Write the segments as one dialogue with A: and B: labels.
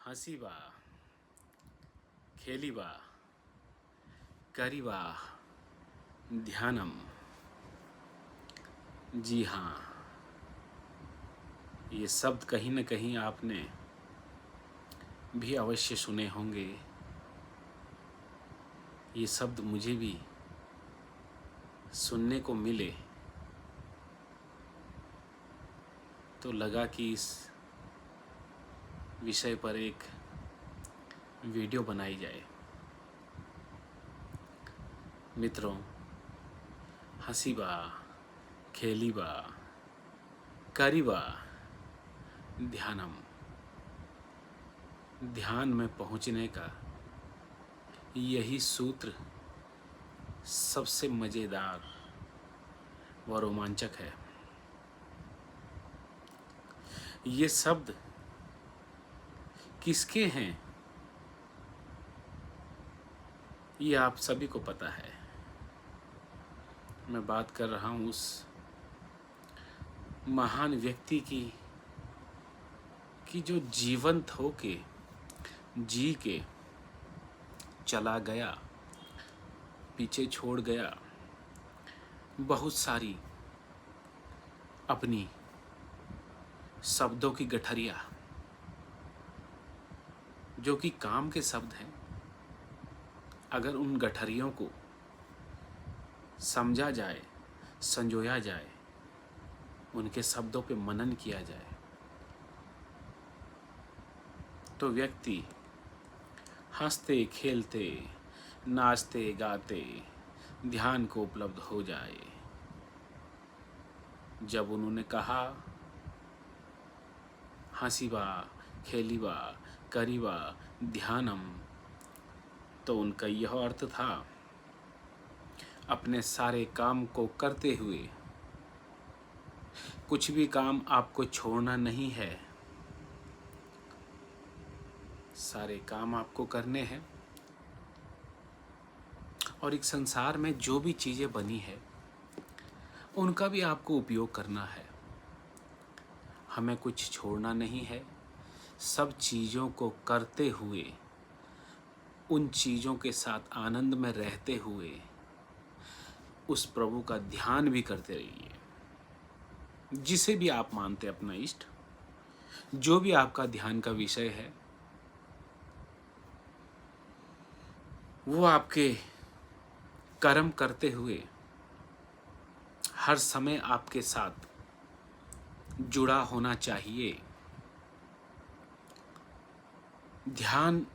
A: हंसी बा, खेली बा, करी बा, ध्यानम। जी हाँ, ये शब्द कहीं न कहीं आपने भी अवश्य सुने होंगे। ये शब्द मुझे भी सुनने को मिले तो लगा कि इस विषय पर एक वीडियो बनाई जाए। मित्रों, हंसी बा, खेली बा, करी बा, ध्यानम। ध्यान में पहुंचने का यही सूत्र सबसे मज़ेदार व रोमांचक है। ये शब्द किसके हैं ये आप सभी को पता है। मैं बात कर रहा हूँ उस महान व्यक्ति की जो जीवंत होके जी के चला गया, पीछे छोड़ गया बहुत सारी अपनी शब्दों की गठरिया, जो कि काम के शब्द हैं। अगर उन गठरियों को समझा जाए, संजोया जाए, उनके शब्दों पे मनन किया जाए तो व्यक्ति हंसते खेलते नाचते गाते ध्यान को उपलब्ध हो जाए। जब उन्होंने कहा हंसी बा, खेली बा, करी बा, ध्यानम, तो उनका यह अर्थ था अपने सारे काम को करते हुए कुछ भी काम आपको छोड़ना नहीं है। सारे काम आपको करने हैं और एक संसार में जो भी चीज़ें बनी है उनका भी आपको उपयोग करना है। हमें कुछ छोड़ना नहीं है। सब चीज़ों को करते हुए, उन चीज़ों के साथ आनंद में रहते हुए उस प्रभु का ध्यान भी करते रहिए। जिसे भी आप मानते अपना इष्ट, जो भी आपका ध्यान का विषय है, वो आपके कर्म करते हुए हर समय आपके साथ जुड़ा होना चाहिए। ध्यान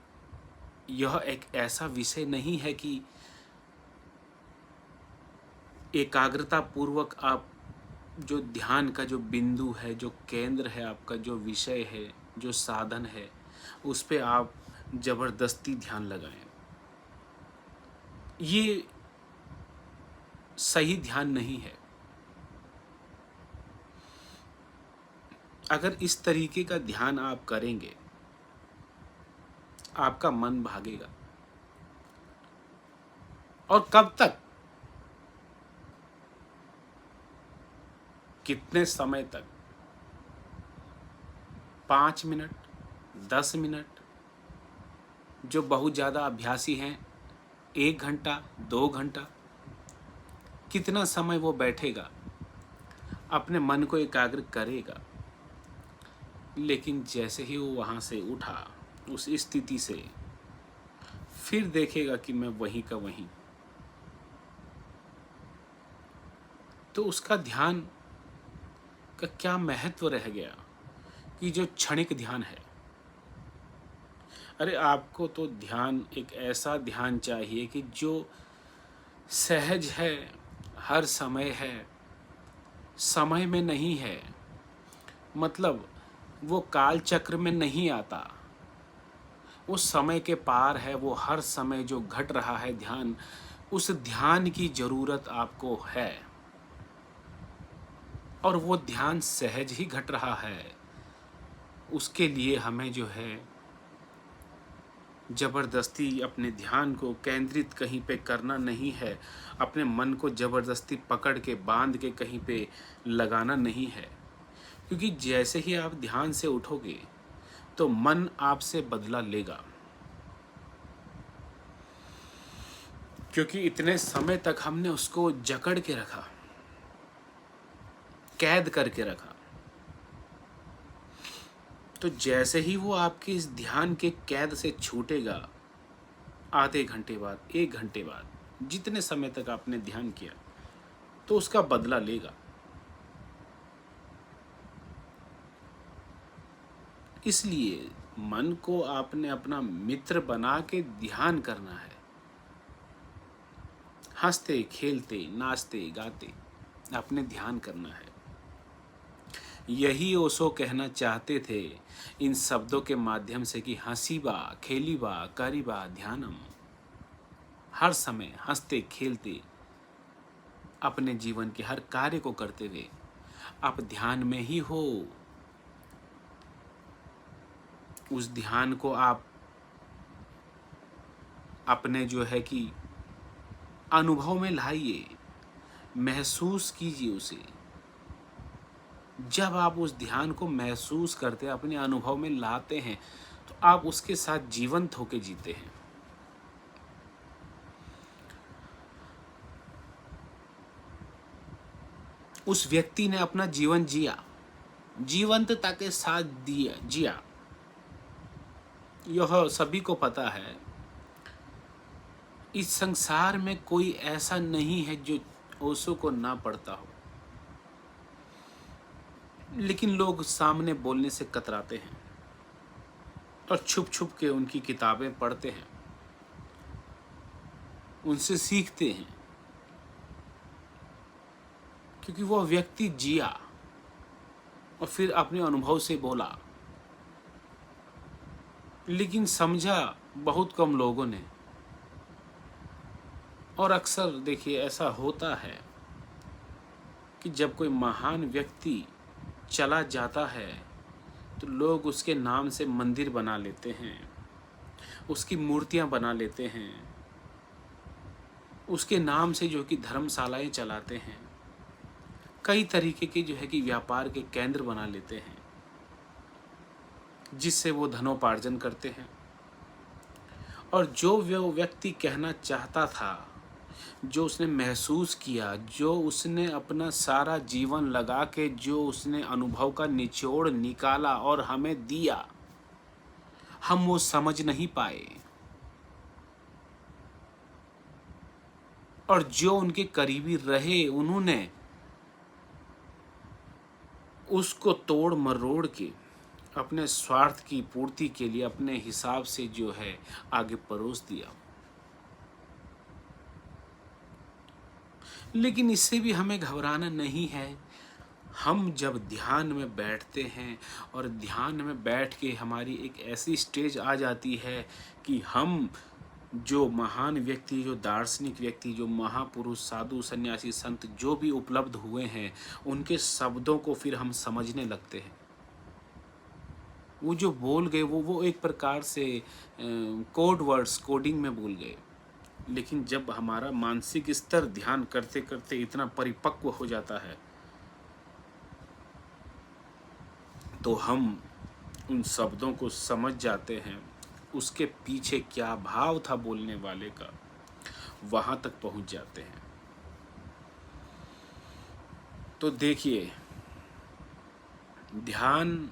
A: यह एक ऐसा विषय नहीं है कि एकाग्रता पूर्वक आप जो ध्यान का जो बिंदु है, जो केंद्र है, आपका जो विषय है, जो साधन है, उस पे आप जबरदस्ती ध्यान लगाएं। ये सही ध्यान नहीं है। अगर इस तरीके का ध्यान आप करेंगे, आपका मन भागेगा। और कब तक, कितने समय तक? 5 मिनट, 10 मिनट, जो बहुत ज़्यादा अभ्यासी हैं 1 घंटा, 2 घंटा, कितना समय वो बैठेगा, अपने मन को एकाग्र करेगा। लेकिन जैसे ही वो वहाँ से उठा उस स्थिति से, फिर देखेगा कि मैं वहीं का वहीं, तो उसका ध्यान का क्या महत्व रह गया कि जो क्षणिक ध्यान है। अरे आपको तो ध्यान, एक ऐसा ध्यान चाहिए कि जो सहज है, हर समय है, समय में नहीं है, मतलब वो काल चक्र में नहीं आता, वो समय के पार है। वो हर समय जो घट रहा है ध्यान, उस ध्यान की जरूरत आपको है और वो ध्यान सहज ही घट रहा है। उसके लिए हमें जो है जबरदस्ती अपने ध्यान को केंद्रित कहीं पे करना नहीं है। अपने मन को जबरदस्ती पकड़ के बांध के कहीं पे लगाना नहीं है। क्योंकि जैसे ही आप ध्यान से उठोगे, तो मन आपसे बदला लेगा, क्योंकि इतने समय तक हमने उसको जकड़ के रखा, कैद करके रखा। तो जैसे ही वो आपके इस ध्यान के कैद से छूटेगा, आधे घंटे बाद, 1 घंटे बाद, जितने समय तक आपने ध्यान किया, तो उसका बदला लेगा। इसलिए मन को आपने अपना मित्र बना के ध्यान करना है। हंसते खेलते नाचते गाते आपने ध्यान करना है। यही ओशो कहना चाहते थे इन शब्दों के माध्यम से कि हंसीबा खेलीबा करीबा ध्यानम। हर समय हंसते खेलते अपने जीवन के हर कार्य को करते हुए आप ध्यान में ही हो। उस ध्यान को आप अपने जो है कि अनुभव में लाइए, महसूस कीजिए उसे। जब आप उस ध्यान को महसूस करते, अपने अनुभव में लाते हैं, तो आप उसके साथ जीवंत होके जीते हैं। उस व्यक्ति ने अपना जीवन जिया, जीवंतता के साथ जिया। यह सभी को पता है। इस संसार में कोई ऐसा नहीं है जो ओशो को ना पढ़ता हो, लेकिन लोग सामने बोलने से कतराते हैं और छुप छुप के उनकी किताबें पढ़ते हैं, उनसे सीखते हैं, क्योंकि वह व्यक्ति जिया और फिर अपने अनुभव से बोला। लेकिन समझा बहुत कम लोगों ने। और अक्सर देखिए ऐसा होता है कि जब कोई महान व्यक्ति चला जाता है तो लोग उसके नाम से मंदिर बना लेते हैं, उसकी मूर्तियां बना लेते हैं, उसके नाम से जो कि धर्मशालाएं चलाते हैं, कई तरीके के जो है कि व्यापार के केंद्र बना लेते हैं, जिससे वो धनोपार्जन करते हैं। और जो वो व्यक्ति कहना चाहता था, जो उसने महसूस किया, जो उसने अपना सारा जीवन लगा के जो उसने अनुभव का निचोड़ निकाला और हमें दिया, हम वो समझ नहीं पाए। और जो उनके करीबी रहे, उन्होंने उसको तोड़ मरोड़ के अपने स्वार्थ की पूर्ति के लिए अपने हिसाब से जो है आगे परोस दिया। लेकिन इससे भी हमें घबराना नहीं है। हम जब ध्यान में बैठते हैं और ध्यान में बैठ के हमारी एक ऐसी स्टेज आ जाती है कि हम जो महान व्यक्ति, जो दार्शनिक व्यक्ति, जो महापुरुष, साधु, सन्यासी, संत जो भी उपलब्ध हुए हैं, उनके शब्दों को फिर हम समझने लगते हैं। वो जो बोल गए वो एक प्रकार से कोड वर्ड्स, कोडिंग में बोल गए। लेकिन जब हमारा मानसिक स्तर ध्यान करते करते इतना परिपक्व हो जाता है, तो हम उन शब्दों को समझ जाते हैं, उसके पीछे क्या भाव था बोलने वाले का, वहां तक पहुंच जाते हैं। तो देखिए, ध्यान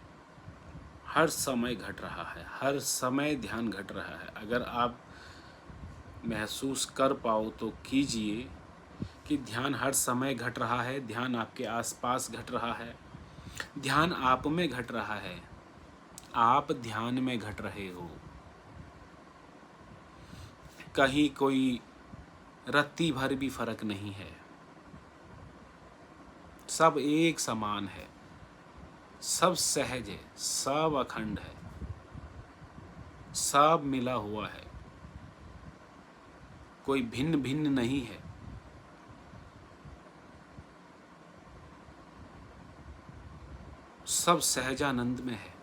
A: हर समय घट रहा है, हर समय ध्यान घट रहा है। अगर आप महसूस कर पाओ तो कीजिए कि ध्यान हर समय घट रहा है, ध्यान आपके आसपास घट रहा है, ध्यान आप में घट रहा है, आप ध्यान में घट रहे हो। कहीं कोई रत्ती भर भी फर्क नहीं है, सब एक समान है, सब सहज है, सब अखंड है, सब मिला हुआ है, कोई भिन्न भिन्न नहीं है। सब सहजानंद में है।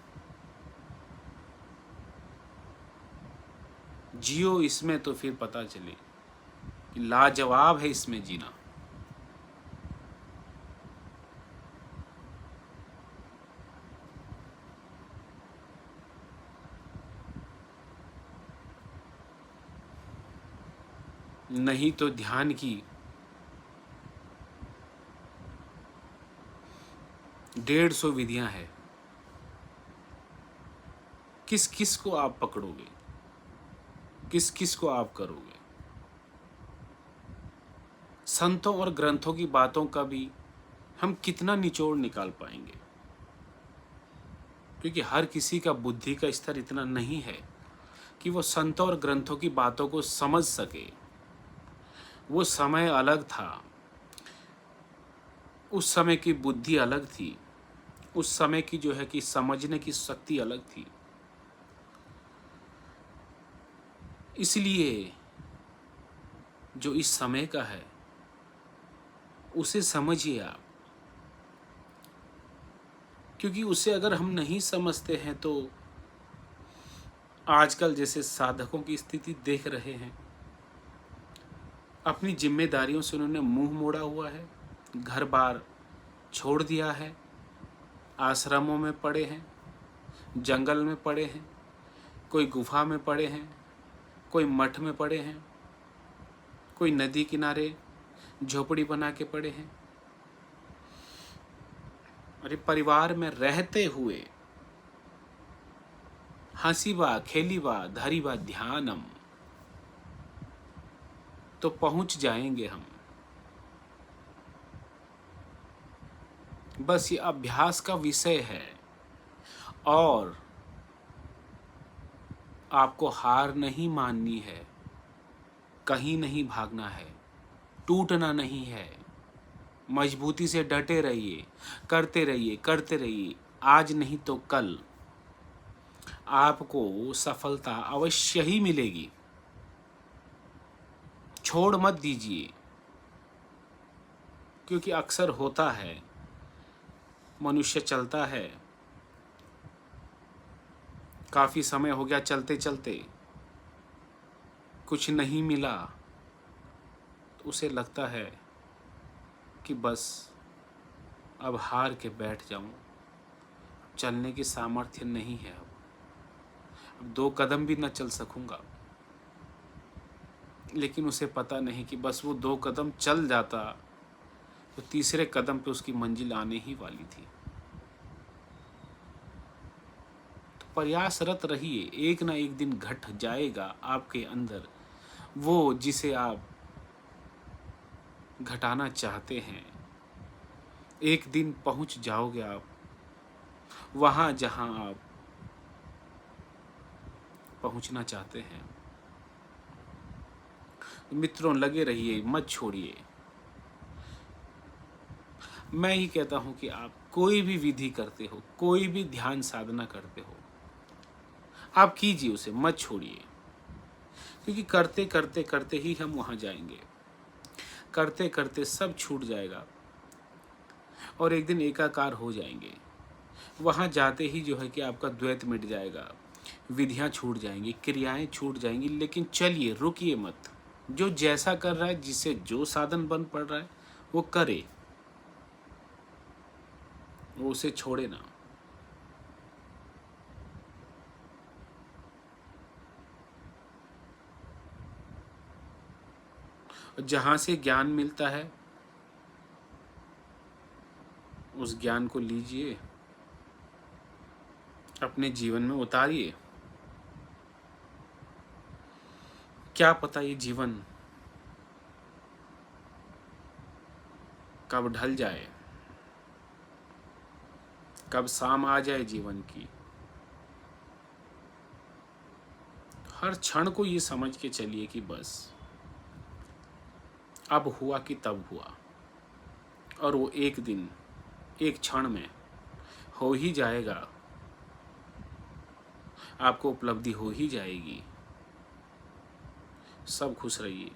A: जियो इसमें तो फिर पता चले कि लाजवाब है इसमें जीना। नहीं तो ध्यान की 150 विधियां हैं। किस किस को आप पकड़ोगे, किस किस को आप करोगे। संतों और ग्रंथों की बातों का भी हम कितना निचोड़ निकाल पाएंगे, क्योंकि हर किसी का बुद्धि का स्तर इतना नहीं है कि वो संतों और ग्रंथों की बातों को समझ सके। वो समय अलग था, उस समय की बुद्धि अलग थी, उस समय की जो है कि समझने की शक्ति अलग थी। इसलिए जो इस समय का है उसे समझिए आप, क्योंकि उसे अगर हम नहीं समझते हैं तो आजकल जैसे साधकों की स्थिति देख रहे हैं, अपनी जिम्मेदारियों से उन्होंने मुंह मोड़ा हुआ है, घर बार छोड़ दिया है, आश्रमों में पड़े हैं, जंगल में पड़े हैं, कोई गुफा में पड़े हैं, कोई मठ में पड़े हैं, कोई नदी किनारे झोपड़ी बना के पड़े हैं। अरे परिवार में रहते हुए हंसी बा खेली बा धरी बा ध्यानम, तो पहुंच जाएंगे हम। बस ये अभ्यास का विषय है और आपको हार नहीं माननी है, कहीं नहीं भागना है, टूटना नहीं है, मजबूती से डटे रहिए, करते रहिए करते रहिए। आज नहीं तो कल आपको सफलता अवश्य ही मिलेगी। छोड़ मत दीजिए, क्योंकि अक्सर होता है मनुष्य चलता है, काफी समय हो गया चलते चलते, कुछ नहीं मिला तो उसे लगता है कि बस अब हार के बैठ जाऊं, चलने की सामर्थ्य नहीं है, अब 2 कदम भी न चल सकूंगा। लेकिन उसे पता नहीं कि बस वो 2 कदम चल जाता तो तीसरे कदम पे उसकी मंजिल आने ही वाली थी। तो प्रयासरत रहिए, एक ना एक दिन घट जाएगा आपके अंदर वो जिसे आप घटाना चाहते हैं। एक दिन पहुंच जाओगे आप वहां जहां आप पहुंचना चाहते हैं। मित्रों, लगे रहिए, मत छोड़िए। मैं ही कहता हूं कि आप कोई भी विधि करते हो, कोई भी ध्यान साधना करते हो, आप कीजिए, उसे मत छोड़िए, क्योंकि करते करते करते ही हम वहां जाएंगे। करते करते सब छूट जाएगा और एक दिन एकाकार हो जाएंगे। वहां जाते ही जो है कि आपका द्वैत मिट जाएगा, विधियां छूट जाएंगी, क्रियाएं छूट जाएंगी। लेकिन चलिए, रुकिए मत। जो जैसा कर रहा है, जिसे जो साधन बन पड़ रहा है वो करे, वो उसे छोड़े ना। जहां से ज्ञान मिलता है उस ज्ञान को लीजिए, अपने जीवन में उतारिए। क्या पता ये जीवन कब ढल जाए, कब शाम आ जाए जीवन की। हर क्षण को ये समझ के चलिए कि बस अब हुआ कि तब हुआ, और वो एक दिन, एक क्षण में हो ही जाएगा, आपको उपलब्धि हो ही जाएगी। सब खुश रहिए।